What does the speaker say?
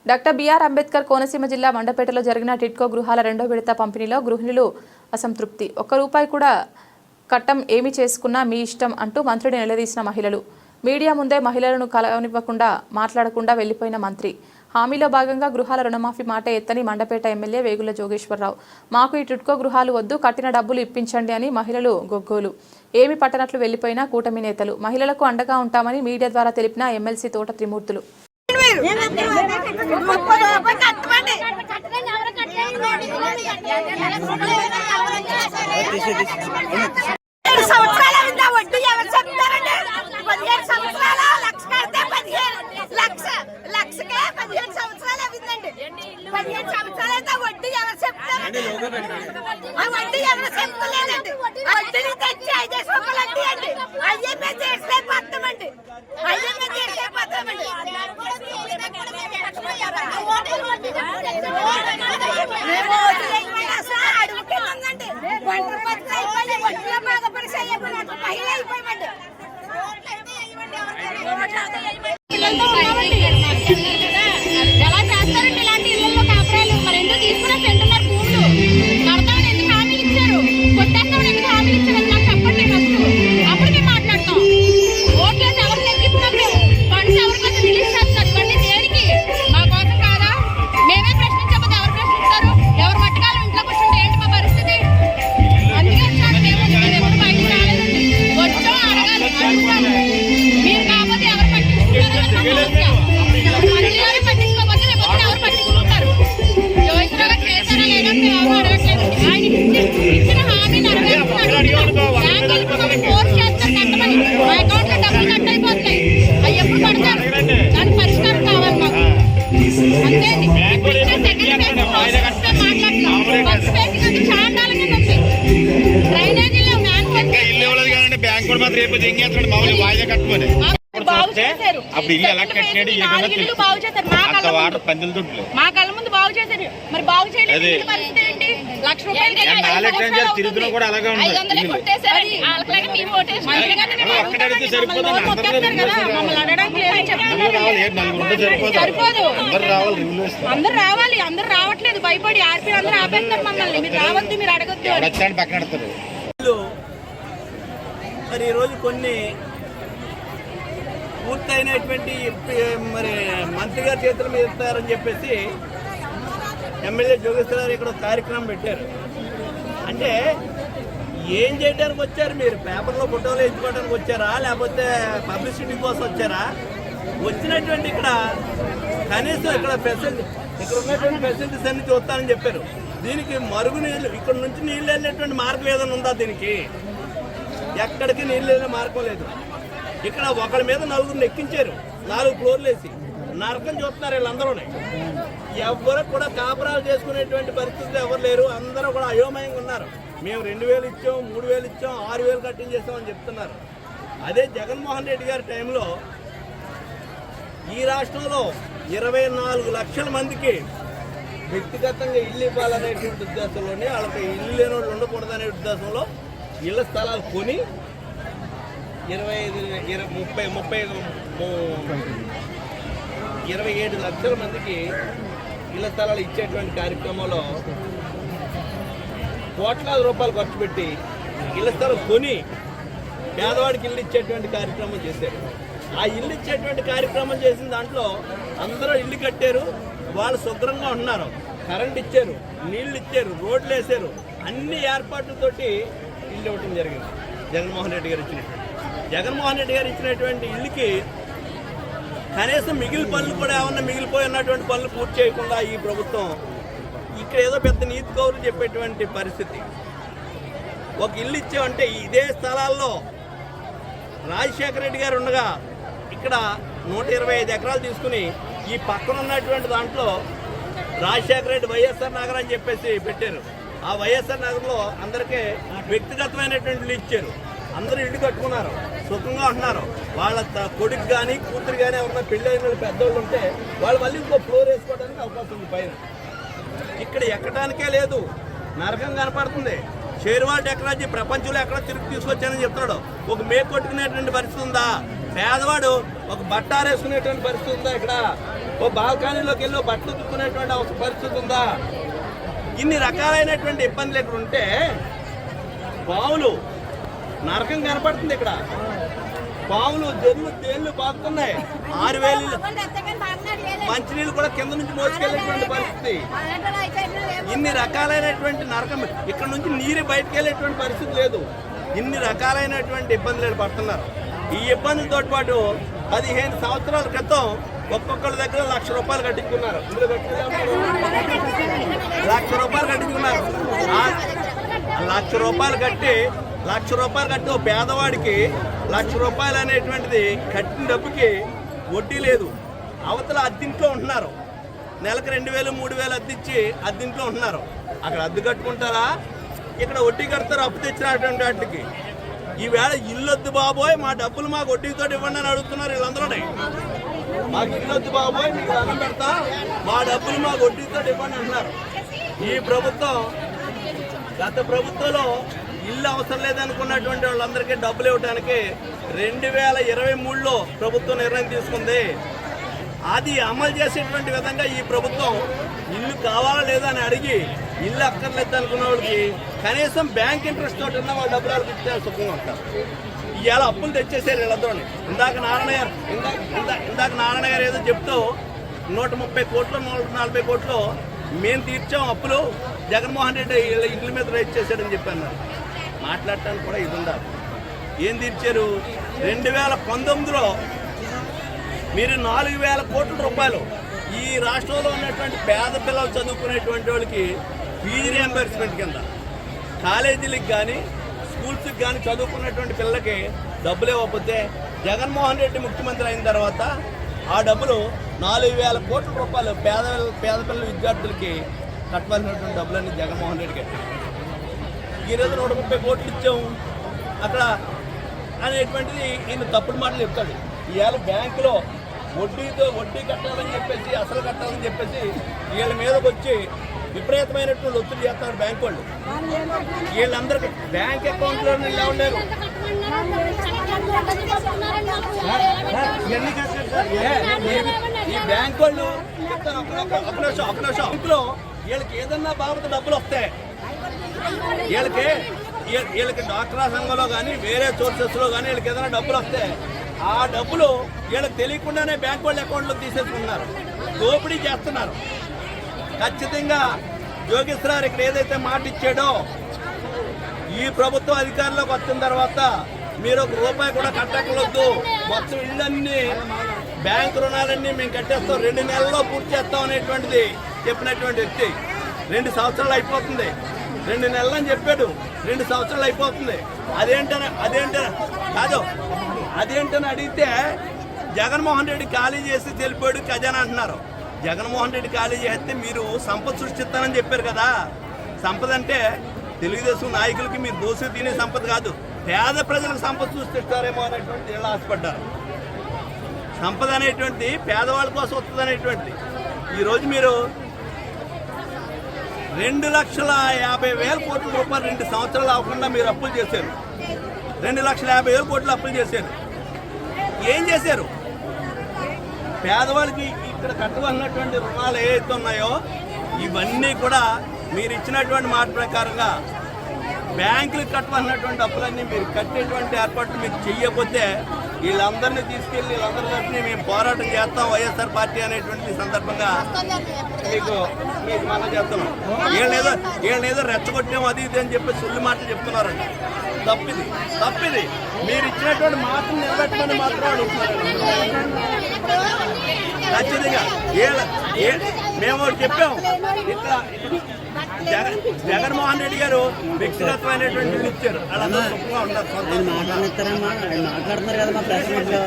Doctor BR Ambedkar Konaseema జిల్లా మండపేటలో జరిగిన టిట్కో గృహాల రెండో విడత పంపిణీలో గృహిణులు అసంతృప్తి. ₹1 కూడా కట్టం ఏమి చేసుకున్నా మీ ఇష్టం అంటూ మంత్రిని నిలదీసిన మహిళలు. మీడియా ముందే మహిళలను కలవనివ్వకుండా మాట్లాడకుండా వెళ్లిపోయిన మంత్రి. హామీలో భాగంగా గృహాల రుణమాఫీ మాట ఎత్తని మండపేట ఎమ్మెల్యే వేగుల జోగేశ్వరరావు. మాకు ఈ టిట్కో గృహాలు వద్దు, కట్టిన డబ్బులు ఇప్పించండి అని మహిళలు గొగ్గోలు. ఏమి పట్టనట్లు వెళ్లిపోయిన కూటమి నేతలు. మహిళలకు అండగా ఉంటామని మీడియా ద్వారా తెలిపిన ఎమ్మెల్సీ తోట త్రిమూర్తులు. ఎలా చేస్తారండి ఇలాంటి ఇళ్లలో కాపురాలు? మరి ఎందుకు తీసుకున్న సెంటున్నర భూములు కడతామని ఎందుకు హామీలు ఇచ్చారు? కొట్టేస్తామని ఎందుకు హామీలు ఇచ్చారు? నాకు చెప్పండి ఫస్ట్. అప్పుడు మేము మాట్లాడతాం. ఓట్లేసి ఎవరు నెగ్గిస్తున్నప్పుడు ఫండ్స్ ఎవరి కోసం రిలీజ్ చేస్తున్నారు? ఇవన్నీ దేనికి? మా కోసం కాదా? మేమే ప్రశ్నించకపోతే ఎవరు ప్రశ్నిస్తారు? ఎవరు మట్టుకాలం ఇంట్లో కూర్చుంటే ఏంటి మా పరిస్థితి? అందుకే వచ్చాను. మేము ఎప్పుడు బయటికి రాలేదండి. వచ్చాం, అడగాలి, అడుగుతాను. మీరు కాకపోతే ఎవరు పట్టించుకుంటారు? మంత్రిగారు పట్టించుకోకపోతే రేపు ఎవరు పట్టించుకుంటారు? జోగేశ్వరరావు గారు చేశారా లేదంటే ఎవరు అడగట్లేదు. ఆయన ఇచ్చిన హామీ నెరవేర్చుకున్నాడు. ఫోర్స్ చేస్తారు కట్టమని. మా అకౌంట్ లో డబ్బులు కట్ అయిపోతాయి. అవి ఎప్పుడు పడతారు? దానికి పరిష్కారం కావాలి మాకు. అంతే. ఇప్పుడు ఇచ్చిన సెకండ్ ఫేజ్ మాట్లాడుతున్నాం. ఫస్ట్ ఫేజ్ కంటే చాండాలంగా ఉంది. డ్రైనేజీలో బ్యాంక్ కూడా మాత్రం రేపు ఎంగేస్తాడు మామూలు వాయిదా కట్టుకొని బాగు చేశారు. బాగు చేశారు. మా కళ్ళ ముందు బాగు చేశారు. మరి బాగు చేయలేదు పరిస్థితి ఏంటి? ₹1,00,000 తిరుగుతున్నా కూడా అలాగే మమ్మల్ని అడగడానికి సరిపోదు. అందరు రావాలి. అందరు రావట్లేదు. భయపడి ఆర్పీ అందరూ ఆపేస్తారు మమ్మల్ని. మీరు రావద్దు, మీరు అడగొద్దు పక్కన. మరి ఈరోజు కొన్ని పూర్తయినటువంటి మరి మంత్రి గారి చేతుల మీద ఇస్తారని చెప్పేసి ఎమ్మెల్యే జోగేశ్వరరావు ఇక్కడ ఒక కార్యక్రమం పెట్టారు. అంటే ఏం చేయడానికి వచ్చారు? మీరు పేపర్లో ఫోటోలు ఎంచుకోవడానికి వచ్చారా, లేకపోతే పబ్లిసిటీ కోసం వచ్చారా? వచ్చినటువంటి ఇక్కడ కనీసం ఇక్కడ ఉన్నటువంటి ఫెసిలిటీస్ అన్ని చూస్తానని చెప్పారు. దీనికి మరుగు నీళ్ళు, ఇక్కడ నుంచి నీళ్ళు వెళ్ళేటువంటి మార్గం ఏదైనా ఉందా? దీనికి ఎక్కడికి నీళ్ళు వెళ్ళే మార్గం లేదు. ఇక్కడ ఒకరి మీద నలుగురిని ఎక్కించారు. 4 ఫ్లోర్లు వేసి నరకం చూస్తున్నారు వీళ్ళందరూనే. ఎవరు కూడా కాపురాలు చేసుకునేటువంటి పరిస్థితులు ఎవరు లేరు. అందరూ కూడా అయోమయంగా ఉన్నారు. మేము 2,000 ఇచ్చాం, 3,000 ఇచ్చాం, 6,000 కట్టించేస్తామని చెప్తున్నారు. అదే జగన్మోహన్ రెడ్డి గారి టైంలో ఈ రాష్ట్రంలో 24 లక్షల మందికి వ్యక్తిగతంగా ఇల్లు ఇవ్వాలనేటువంటి ఉద్దేశంలోనే, వాళ్ళకి ఇల్లు లేని వాళ్ళు ఉండకూడదనే ఉద్దేశంలో ఇళ్ల స్థలాలు కొని 27 లక్షల మందికి ఇళ్ల స్థలాలు ఇచ్చేటువంటి కార్యక్రమంలో కోట్లాది రూపాయలు ఖర్చు పెట్టి ఇళ్ల స్థలం కొని పేదవాడికి ఇల్లు ఇచ్చేటువంటి కార్యక్రమం చేశారు. ఆ ఇల్లు ఇచ్చేటువంటి కార్యక్రమం చేసిన దాంట్లో అందరూ ఇల్లు కట్టారు. వాళ్ళు శుభ్రంగా ఉన్నారు. కరెంట్ ఇచ్చారు, నీళ్లు ఇచ్చారు, రోడ్లు వేసారు. అన్ని ఏర్పాట్లతోటి ఇల్లు ఇవ్వటం జరిగింది. జగన్మోహన్ రెడ్డి గారు ఇచ్చినటువంటి ఇల్లుకి కనీసం మిగిలిన పనులు కూడా ఏమన్నా మిగిలిపోయినటువంటి పనులు పూర్తి చేయకుండా ఈ ప్రభుత్వం ఇక్కడ ఏదో పెద్ద నీతి కౌరులు చెప్పేటువంటి పరిస్థితి. ఒక ఇల్లు ఇచ్చామంటే ఇదే స్థలాల్లో రాజశేఖర రెడ్డి గారు ఉండగా ఇక్కడ 125 ఎకరాలు తీసుకుని ఈ పక్కన ఉన్నటువంటి దాంట్లో రాజశేఖర రెడ్డి వైఎస్ఆర్ నగర్ అని చెప్పేసి పెట్టారు. ఆ వైఎస్ఆర్ నగర్లో అందరికీ వ్యక్తిగతమైనటువంటి ఇల్లు ఇచ్చారు. అందరూ ఇల్లు కట్టుకున్నారు, సుఖంగా ఉంటున్నారు. వాళ్ళ కొడుకు కానీ కూతురు కానీ ఎవరన్నా పెళ్లి అయిన పెద్దోళ్ళు ఉంటే వాళ్ళు మళ్ళీ ఇంకో ఫ్లోర్ వేసుకోవడానికి అవకాశం ఉంది పైన. ఇక్కడ ఎక్కడానికే లేదు, నరకం కనపడుతుంది. షేర్వా టెక్నాలజీ ప్రపంచంలో ఎక్కడ తిరిగి తీసుకొచ్చానని చెప్తున్నాడు. ఒక మేకు కొట్టుకునేటువంటి పరిస్థితి ఉందా? పేదవాడు ఒక బట్టారేసుకునేటువంటి పరిస్థితి ఉందా? ఇక్కడ ఓ బాల్కనీలోకి వెళ్ళి ఓ బట్టలు ఉతుక్కునేటువంటి అవసరం పరిస్థితి ఉందా? ఇన్ని రకాలైనటువంటి ఇబ్బందులు ఇక్కడ ఉంటే పావులు నరకం కనపడుతుంది. ఇక్కడ పావులు జల్లు తేళ్లు బాగుతున్నాయి. 6,000 మంచినీళ్ళు కూడా కింద నుంచి మోసుకెళ్ళేటువంటి పరిస్థితి. ఇన్ని రకాలైనటువంటి నరకం, ఇక్కడ నుంచి నీరు బయటకు వెళ్ళేటువంటి పరిస్థితి లేదు. ఇన్ని రకాలైనటువంటి ఇబ్బందులు పడుతున్నారు. ఈ ఇబ్బందులతో పాటు 15 సంవత్సరాల క్రితం ఒక్కొక్కరి దగ్గర ₹1,00,000 కట్టించుకున్నారు. ₹1,00,000 కట్టించుకున్నారు. ₹1,00,000 కట్టి ఓ పేదవాడికి ₹1,00,000 అనేటువంటిది కట్టిన డబ్బుకి వడ్డీ లేదు. అవతల అద్దెంట్లో ఉంటున్నారు. నెలకు 2,000, 3,000 అద్దెచ్చి అద్దెంట్లో ఉంటున్నారు. అక్కడ అద్దె కట్టుకుంటారా, ఇక్కడ వడ్డీ కడతారు అప్పు తెచ్చినటువంటి వాటికి. ఈవేళ ఇల్లొద్దు బాబోయ్, మా డబ్బులు మాకు వడ్డీతో ఇవ్వండి అని అడుగుతున్నారు వీళ్ళందరూ. మాకు ఇల్లొద్దు బాబోయ్, మీకు దండం పెడతా, మా డబ్బులు మాకు వడ్డీతో ఇవ్వండి అంటున్నారు. ఈ ప్రభుత్వం గత ప్రభుత్వంలో ఇల్లు అవసరం లేదనుకున్నటువంటి వాళ్ళందరికీ డబ్బులు ఇవ్వడానికి 2023లో ప్రభుత్వం నిర్ణయం తీసుకుంది. అది అమలు చేసేటువంటి విధంగా ఈ ప్రభుత్వం ఇల్లు కావాలా లేదా అని అడిగి ఇల్లు అక్కర్లేదు అనుకున్న వాళ్ళకి కనీసం బ్యాంక్ ఇంట్రెస్ట్ తోటి ఉన్న వాళ్ళ డబ్బులు వాళ్ళకి ఇచ్చే సుఖంగా ఉంటారు. ఇవాళ అప్పులు తెచ్చేసారు వీళ్ళందరూ. ఇందాక నారాయణ గారు ఏదో చెప్తూ 130 కోట్లు 140 కోట్లు మేము తీర్చాం అప్పులు, జగన్మోహన్ రెడ్డి ఇండ్ల మీద రైట్ చేశాడని చెప్పాను. మాట్లాడటానికి కూడా ఇది ఉండాలి. ఏం తీర్చారు? 2019లో మీరు 4,000 కోట్ల రూపాయలు ఈ రాష్ట్రంలో ఉన్నటువంటి పేద పిల్లలు చదువుకునేటువంటి వాళ్ళకి ఫీజు రియంబర్స్మెంట్ కింద కాలేజీలకు కానీ స్కూల్స్కి కానీ చదువుకున్నటువంటి పిల్లలకి డబ్బులు ఇవ్వకపోతే జగన్మోహన్ రెడ్డి ముఖ్యమంత్రి అయిన తర్వాత ఆ డబ్బులు 4,000 కోట్ల రూపాయలు పేద పిల్లల విద్యార్థులకి కట్టవలసినటువంటి డబ్బులన్నీ జగన్మోహన్ రెడ్డి కట్టారు. ఈరోజు 130 కోట్లు ఇచ్చాము అక్కడ అనేటువంటిది ఈయన తప్పుడు మాటలు చెప్తాడు. ఇవాళ బ్యాంకులో వడ్డీ కట్టాలని చెప్పేసి, అసలు కట్టాలని చెప్పేసి వీళ్ళ మీదకి వచ్చి విపరీతమైనటువంటి ఒత్తిడి చేస్తారు బ్యాంకు వాళ్ళు. వీళ్ళందరికీ బ్యాంక్ అకౌంట్లో ఇలా ఉండేరు. ఈ బ్యాంక్ వాళ్ళు ఒక నిమిషం బ్యాంకులో వీళ్ళకి ఏదన్నా బాబు డబ్బులు వస్తాయి, వీళ్ళకి డాక్టరా సంఘంలో కానీ వేరే సోర్సెస్లో కానీ వీళ్ళకి ఏదైనా డబ్బులు వస్తే ఆ డబ్బులు వీళ్ళకి తెలియకుండానే బ్యాంక్ వాళ్ళ అకౌంట్లో తీసేసుకుంటున్నారు, దోపిడీ చేస్తున్నారు. ఖచ్చితంగా యోగేశ్వరరావు ఇక్కడ ఏదైతే మాట ఇచ్చాడో ఈ ప్రభుత్వం అధికారంలోకి వచ్చిన తర్వాత మీరు ₹1 కూడా కట్టకూడదు, మొత్తం ఇళ్ళన్నీ బ్యాంకు రుణాలన్నీ మేము కట్టేస్తాం, 2 నెలల్లో పూర్తి చేస్తాం అనేటువంటిది చెప్పినటువంటి వ్యక్తి 2 సంవత్సరాలు అయిపోతుంది. 2 నెలలు అని చెప్పాడు, 2 సంవత్సరాలు అయిపోతుంది. అదేంటని అడిగితే జగన్మోహన్ రెడ్డి ఖాళీ చేసి తెలిపాడు ఖజానా అంటున్నారు. జగన్మోహన్ రెడ్డి ఖాళీ చేస్తే మీరు సంపద సృష్టిస్తానని చెప్పారు కదా. సంపద అంటే తెలుగుదేశం నాయకులకి మీరు దోశ తినే సంపద కాదు, పేద ప్రజలకు సంపద సృష్టిస్తారేమో అనేటువంటి వీళ్ళు ఆశపడ్డారు. సంపద అనేటువంటి పేదవాళ్ళ కోసం వస్తుంది అనేటువంటి. ఈరోజు మీరు 2,50,000 కోట్ల రూపాయలు 2 సంవత్సరాలు అవ్వకుండా మీరు అప్పులు చేశారు. 2,50,000 కోట్లు అప్పులు చేశారు. ఏం చేశారు? పేదవాళ్ళకి ఇక్కడ కట్టవలసినటువంటి రుణాలు ఏవైతే ఉన్నాయో ఇవన్నీ కూడా మీరు ఇచ్చినటువంటి మాట ప్రకారంగా బ్యాంకులకు కట్టవలసినటువంటి అప్పులన్నీ మీరు కట్టేటువంటి ఏర్పాట్లు మీరు చెయ్యకపోతే వీళ్ళందరినీ తీసుకెళ్ళి వీళ్ళందరి తరఫున మేము పోరాటం చేస్తాం వైఎస్ఆర్ పార్టీ అనేటువంటి సందర్భంగా మీకు మనం చేస్తున్నాం. వీళ్ళేదో రెచ్చగొట్టాము అది ఇది అని చెప్పి సొల్లు మాటలు చెప్తున్నారండి. తప్పిది మీరు ఇచ్చినటువంటి మాటలు నిలబెట్టమని మాత్రం అడుగుతున్నారు. ఖచ్చితంగా మేము చెప్పాము, ఇట్లా జగన్మోహన్ రెడ్డి గారు వ్యక్తిగతమైనటువంటి ఇచ్చారు, వాళ్ళందరూ సుఖంగా ఉన్నారు.